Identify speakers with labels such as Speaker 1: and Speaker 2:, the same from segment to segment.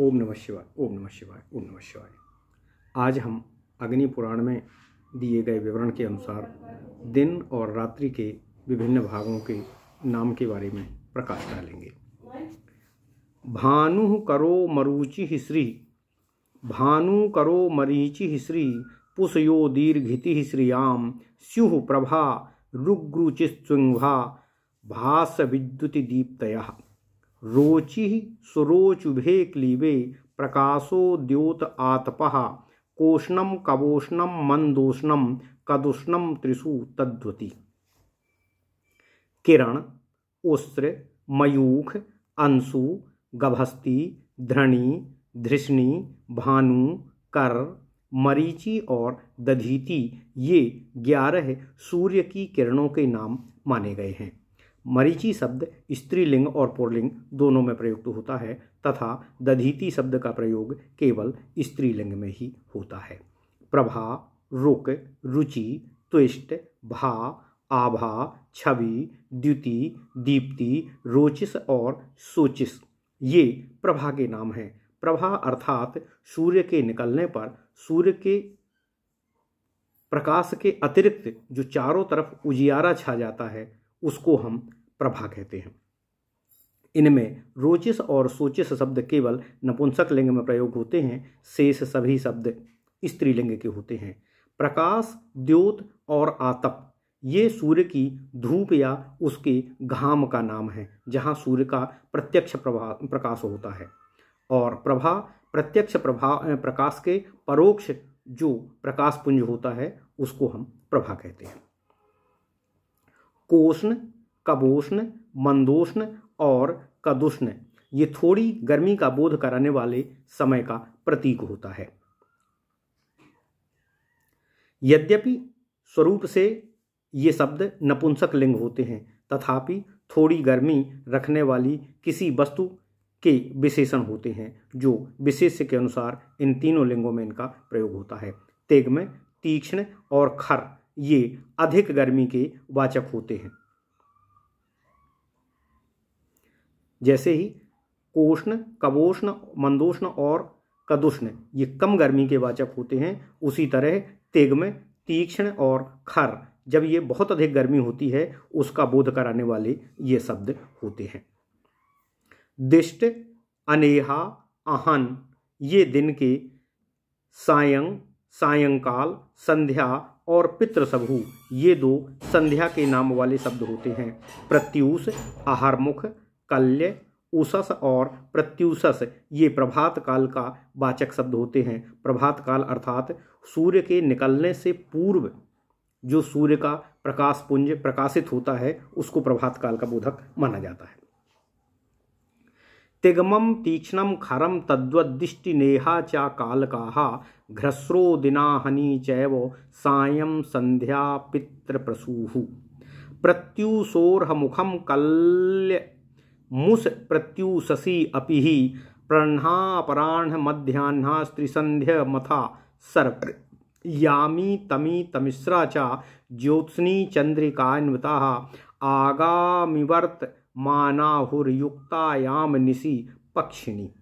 Speaker 1: ओम नमः शिवाय, ओम नमः शिवाय, ओम नमः शिवाय। आज हम अग्नि पुराण में दिए गए विवरण के अनुसार दिन और रात्रि के विभिन्न भागों के नाम के बारे में प्रकाश डालेंगे। भानु करो मरुचि श्री, भानु करो मरीचि श्री, पुषयो दीर्घिति श्रियाम, स्युः प्रभा रुग्रुचिस्त्विंभा, भास विद्युति दीप्तयः, रोचि सुरोचुभे क्लीबे, प्रकाशो द्योत आतपः, कोष्णम कवोष्णम मंदोष्णम, कदुष्णम त्रिषु तद्वति। किरण, उस्र, मयूख, अंशु, गभस्ती, धृणी, धृष्णि, भानु, कर, मरीचि और दधीति ये 11 सूर्य की किरणों के नाम माने गए हैं। मरीचि शब्द स्त्रीलिंग और पुल्लिंग दोनों में प्रयुक्त होता है तथा दधीति शब्द का प्रयोग केवल स्त्रीलिंग में ही होता है। प्रभा, रुक, रुचि, त्विष्ट, भा, आभा, छवि, द्युति, दीप्ति, रोचिस और सोचिस ये प्रभा के नाम हैं। प्रभा अर्थात सूर्य के निकलने पर सूर्य के प्रकाश के अतिरिक्त जो चारों तरफ उजियारा छा जाता है उसको हम प्रभा कहते हैं। इनमें रोचिस और सोचिस शब्द केवल नपुंसक लिंग में प्रयोग होते हैं, शेष सभी शब्द स्त्रीलिंग के होते हैं। प्रकाश, द्योत और आतप ये सूर्य की धूप या उसके घाम का नाम है, जहाँ सूर्य का प्रत्यक्ष प्रकाश होता है। और प्रभा प्रत्यक्ष प्रकाश के परोक्ष जो प्रकाश पुंज होता है उसको हम प्रभा कहते हैं। कोष्ण, कवोष्ण, मंदोष्ण और कदुष्ण ये थोड़ी गर्मी का बोध कराने वाले समय का प्रतीक होता है। यद्यपि स्वरूप से ये शब्द नपुंसक लिंग होते हैं, तथापि थोड़ी गर्मी रखने वाली किसी वस्तु के विशेषण होते हैं, जो विशेष्य के अनुसार इन तीनों लिंगों में इनका प्रयोग होता है। तिग्म, तीक्ष्ण और खर ये अधिक गर्मी के वाचक होते हैं। जैसे ही कोष्ण, कवोष्ण, मंदोष्ण और कदुष्ण ये कम गर्मी के वाचक होते हैं, उसी तरह तिग्म, तीक्ष्ण और खर जब ये बहुत अधिक गर्मी होती है उसका बोध कराने वाले ये शब्द होते हैं। दिष्ट, अनेहा, आहन ये दिन के, सायंकाल, संध्या और पितृसभु ये 2 संध्या के नाम वाले शब्द होते हैं। प्रत्यूष, आहारमुख, कल्य, उषस और प्रत्यूषस ये प्रभात काल का वाचक शब्द होते हैं। प्रभात काल अर्थात सूर्य के निकलने से पूर्व जो सूर्य का प्रकाश पुंज प्रकाशित होता है उसको प्रभात काल का बोधक माना जाता है। तिग्मम तीक्ष्णम खरम तद्वद्दिष्टि नेहा चा कालकाः, घ्रस्रो दिनाहनि चैव सायं संध्या पितृप्रसूः, प्रत्यूषोर्हमुखम कल्य मुस प्रत्यूषसी अपिः, प्रह्नापराह्न मध्याह्नास्त्रिसन्ध्य मथा सर्प, यामी तमी तमिश्रा चा ज्योत्स्नी चंद्रिकान्विताः, आगामिवर्त मानाहुर्युक्तायाम निशि पक्षिणी।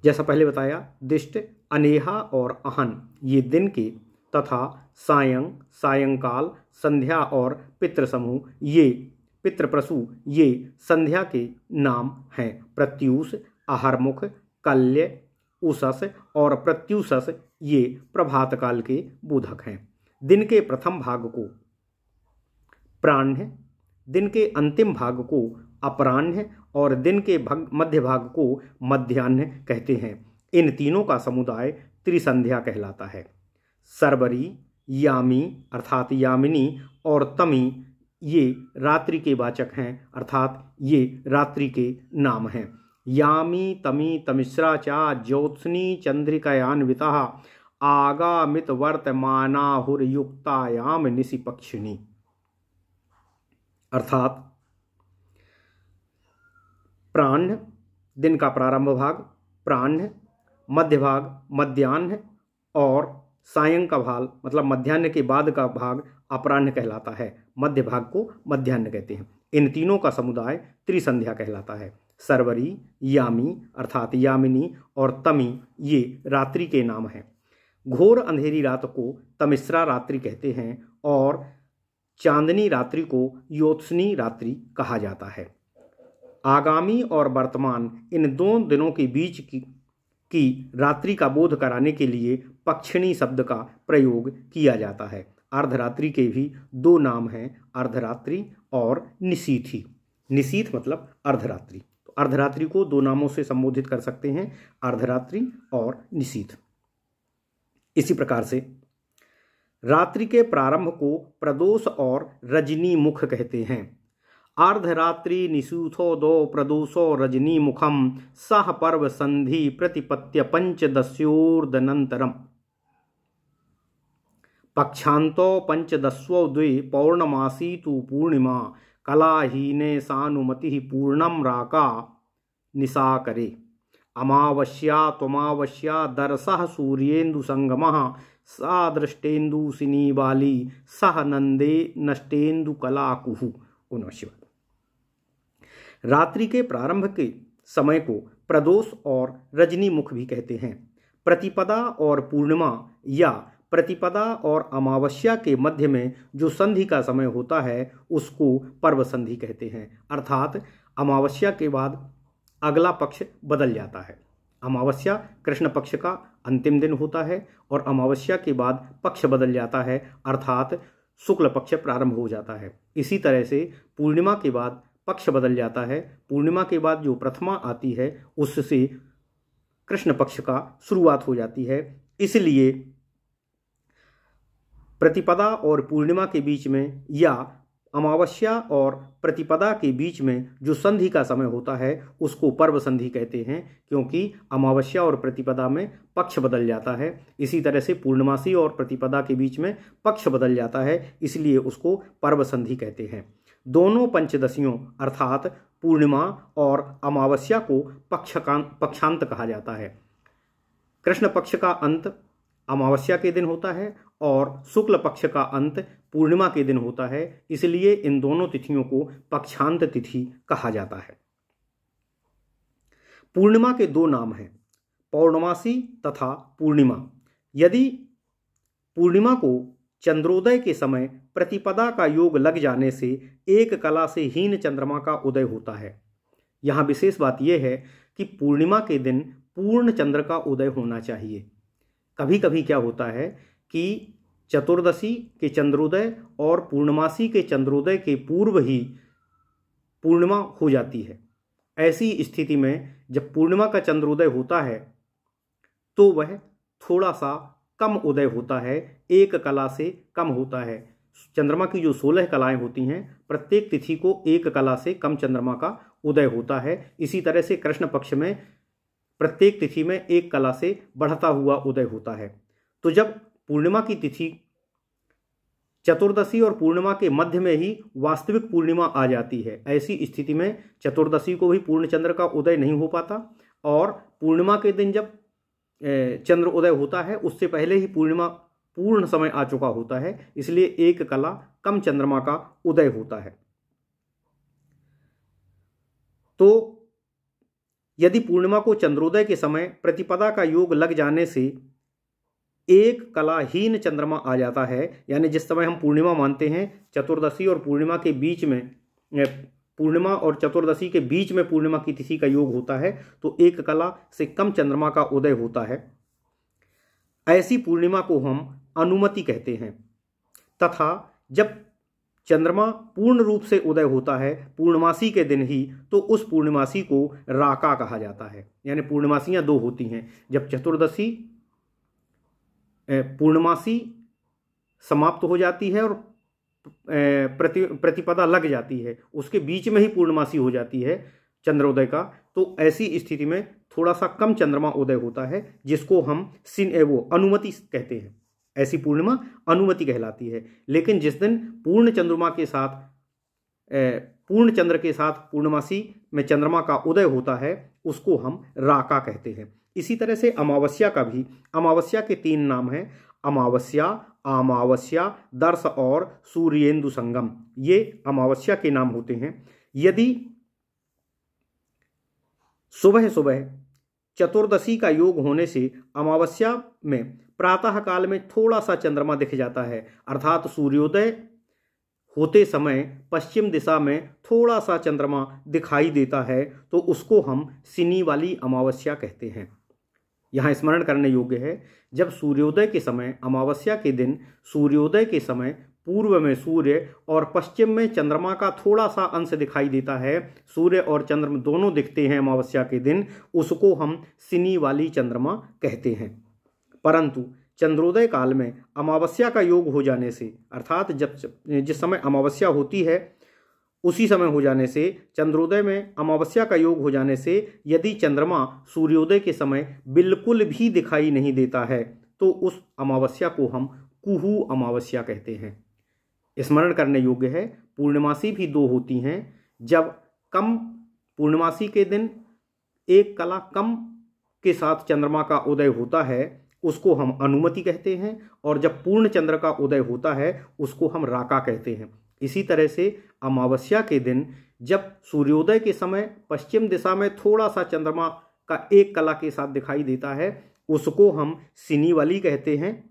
Speaker 1: जैसा पहले बताया, दिष्ट, अनेहा और अहन ये दिन के तथा सायंकाल, संध्या और पितृसमूह ये पितृप्रसू ये संध्या के नाम हैं। प्रत्यूष, आहारमुख, कल्य, उषस और प्रत्यूषस ये प्रभात काल के बोधक हैं। दिन के प्रथम भाग को प्राह्न, दिन के अंतिम भाग को अपराह्न और दिन के मध्य भाग को मध्याह्न कहते हैं। इन तीनों का समुदाय त्रिसंध्या कहलाता है। सर्वरी, यामी अर्थात यामिनी और तमी ये रात्रि के वाचक हैं, अर्थात ये रात्रि के नाम हैं। यामी तमी तमिश्रा चा ज्योत्स्नी चंद्रिकायान्विताः, आगामित वर्तमानाहुर्युक्तायाम निशि पक्षिणी। अर्थात प्राह्न दिन का प्रारंभ भाग, प्राह्न मध्य भाग मध्याह्न और सायं का भाग मतलब मध्याह्न के बाद का भाग अपराह्न कहलाता है। मध्य भाग को मध्याह्न कहते हैं। इन तीनों का समुदाय त्रिसंध्या कहलाता है। सर्वरी, यामी अर्थात यामिनी और तमी ये रात्रि के नाम हैं। घोर अंधेरी रात को तमिश्रा रात्रि कहते हैं और चांदनी रात्रि को योत्सनी रात्रि कहा जाता है। आगामी और वर्तमान इन दो दिनों के बीच की रात्रि का बोध कराने के लिए पक्षिणी शब्द का प्रयोग किया जाता है। अर्धरात्रि के भी दो नाम हैं, अर्धरात्रि और निशीथी। निशीथ मतलब अर्धरात्रि, तो अर्धरात्रि को दो नामों से संबोधित कर सकते हैं, अर्धरात्रि और निशीथ। इसी प्रकार से रात्रि के प्रारंभ को प्रदोष और रजनी मुख कहते हैं। अर्धरात्रि निशूथो दो प्रदोषो रजनी मुखम सह पर्व संधि प्रतिपत्य पंचदस्योर्दनंतरम। पक्षांतो पंचदस्वो द्वे पौर्णमासी तु पूर्णिमा कलाहीने सानुमति पूर्णम राका निशाकरे। अमावस्या त्वमावस्या दरसः सूर्येन्दु संगमः सा दृष्टेन्दुसिनी बाली सह नंदे नष्टेन्दु कलाकुहु। नमः शिवाय। रात्रि के प्रारंभ के समय को प्रदोष और रजनी मुख भी कहते हैं। प्रतिपदा और पूर्णिमा या प्रतिपदा और अमावस्या के मध्य में जो संधि का समय होता है उसको पर्व संधि कहते हैं, अर्थात अमावस्या के बाद अगला पक्ष बदल जाता है। अमावस्या कृष्ण पक्ष का अंतिम दिन होता है और अमावस्या के बाद पक्ष बदल जाता है, अर्थात शुक्ल पक्ष प्रारंभ हो जाता है। इसी तरह से पूर्णिमा के बाद पक्ष बदल जाता है। पूर्णिमा के बाद जो प्रथमा आती है उससे कृष्ण पक्ष का शुरुआत हो जाती है। इसलिए प्रतिपदा और पूर्णिमा के बीच में या अमावस्या और प्रतिपदा के बीच में जो संधि का समय होता है उसको पर्व संधि कहते हैं, क्योंकि अमावस्या और प्रतिपदा में पक्ष बदल जाता है। इसी तरह से पूर्णमासी और प्रतिपदा के बीच में पक्ष बदल जाता है, इसलिए उसको पर्व संधि कहते हैं। दोनों पंचदशियों अर्थात पूर्णिमा और अमावस्या को पक्षांत कहा जाता है। कृष्ण पक्ष का अंत अमावस्या के दिन होता है और शुक्ल पक्ष का अंत पूर्णिमा के दिन होता है, इसलिए इन दोनों तिथियों को पक्षांत तिथि कहा जाता है। पूर्णिमा के दो नाम हैं, पौर्णमासी तथा पूर्णिमा। यदि पूर्णिमा को चंद्रोदय के समय प्रतिपदा का योग लग जाने से एक कला से हीन चंद्रमा का उदय होता है। यहाँ विशेष बात यह है कि पूर्णिमा के दिन पूर्ण चंद्र का उदय होना चाहिए। कभी कभी क्या होता है कि चतुर्दशी के चंद्रोदय और पूर्णमासी के चंद्रोदय के पूर्व ही पूर्णिमा हो जाती है। ऐसी स्थिति में जब पूर्णिमा का चंद्रोदय होता है तो वह थोड़ा सा कम उदय होता है, एक कला से कम होता है। चंद्रमा की जो 16 कलाएं होती हैं, प्रत्येक तिथि को एक कला से कम चंद्रमा का उदय होता है। इसी तरह से कृष्ण पक्ष में प्रत्येक तिथि में एक कला से बढ़ता हुआ उदय होता है। तो जब पूर्णिमा की तिथि चतुर्दशी और पूर्णिमा के मध्य में ही वास्तविक पूर्णिमा आ जाती है, ऐसी स्थिति में चतुर्दशी को भी पूर्ण चंद्र का उदय नहीं हो पाता और पूर्णिमा के दिन जब चंद्र उदय होता है उससे पहले ही पूर्णिमा पूर्ण समय आ चुका होता है, इसलिए एक कला कम चंद्रमा का उदय होता है। तो यदि पूर्णिमा को चंद्रोदय के समय प्रतिपदा का योग लग जाने से एक कलाहीन चंद्रमा आ जाता है, यानी जिस समय हम पूर्णिमा मानते हैं चतुर्दशी और पूर्णिमा के बीच में, पूर्णिमा और चतुर्दशी के बीच में पूर्णिमा की तिथि का योग होता है, तो एक कला से कम चंद्रमा का उदय होता है। ऐसी पूर्णिमा को हम अनुमति कहते हैं। तथा जब चंद्रमा पूर्ण रूप से उदय होता है पूर्णमासी के दिन ही, तो उस पूर्णमासी को राका कहा जाता है। यानी पूर्णमासियां दो होती हैं, जब चतुर्दशी पूर्णमासी समाप्त हो जाती है और प्रतिपदा लग जाती है, उसके बीच में ही पूर्णमासी हो जाती है चंद्रोदय का, तो ऐसी स्थिति में थोड़ा सा कम चंद्रमा उदय होता है, जिसको हम वो अनुमति कहते हैं। ऐसी पूर्णिमा अनुमति कहलाती है। लेकिन जिस दिन पूर्ण चंद्रमा के साथ पूर्ण चंद्र के साथ पूर्णमासी में चंद्रमा का उदय होता है उसको हम राका कहते हैं। इसी तरह से अमावस्या का भी, अमावस्या के 3 नाम हैं, अमावस्या, अमावस्या, दर्श और सूर्येंदु संगम, ये अमावस्या के नाम होते हैं। यदि सुबह सुबह चतुर्दशी का योग होने से अमावस्या में प्रातः काल में थोड़ा सा चंद्रमा दिख जाता है, अर्थात सूर्योदय होते समय पश्चिम दिशा में थोड़ा सा चंद्रमा दिखाई देता है, तो उसको हम सिनी वाली अमावस्या कहते हैं। यहाँ स्मरण करने योग्य है, जब सूर्योदय के समय, अमावस्या के दिन सूर्योदय के समय पूर्व में सूर्य और पश्चिम में चंद्रमा का थोड़ा सा अंश दिखाई देता है, सूर्य और चंद्रमा दोनों दिखते हैं अमावस्या के दिन, उसको हम सिनी वाली चंद्रमा कहते हैं। परंतु चंद्रोदय काल में अमावस्या का योग हो जाने से, अर्थात जिस समय अमावस्या होती है उसी समय हो जाने से, चंद्रोदय में अमावस्या का योग हो जाने से यदि चंद्रमा सूर्योदय के समय बिल्कुल भी दिखाई नहीं देता है, तो उस अमावस्या को हम कुहू अमावस्या कहते हैं। स्मरण करने योग्य है, पूर्णमासी भी दो होती हैं। जब कम पूर्णमासी के दिन एक कला कम के साथ चंद्रमा का उदय होता है, उसको हम अनुमति कहते हैं, और जब पूर्ण चंद्र का उदय होता है उसको हम राका कहते हैं। इसी तरह से अमावस्या के दिन जब सूर्योदय के समय पश्चिम दिशा में थोड़ा सा चंद्रमा का एक कला के साथ दिखाई देता है, उसको हम सिनी वाली कहते हैं,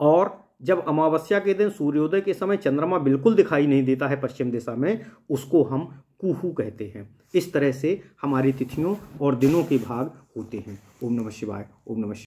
Speaker 1: और जब अमावस्या के दिन सूर्योदय के समय चंद्रमा बिल्कुल दिखाई नहीं देता है पश्चिम दिशा में, उसको हम कुहू कहते हैं। इस तरह से हमारी तिथियों और दिनों के भाग होते हैं। ओम नमः शिवाय। ओम नमः शिवाय।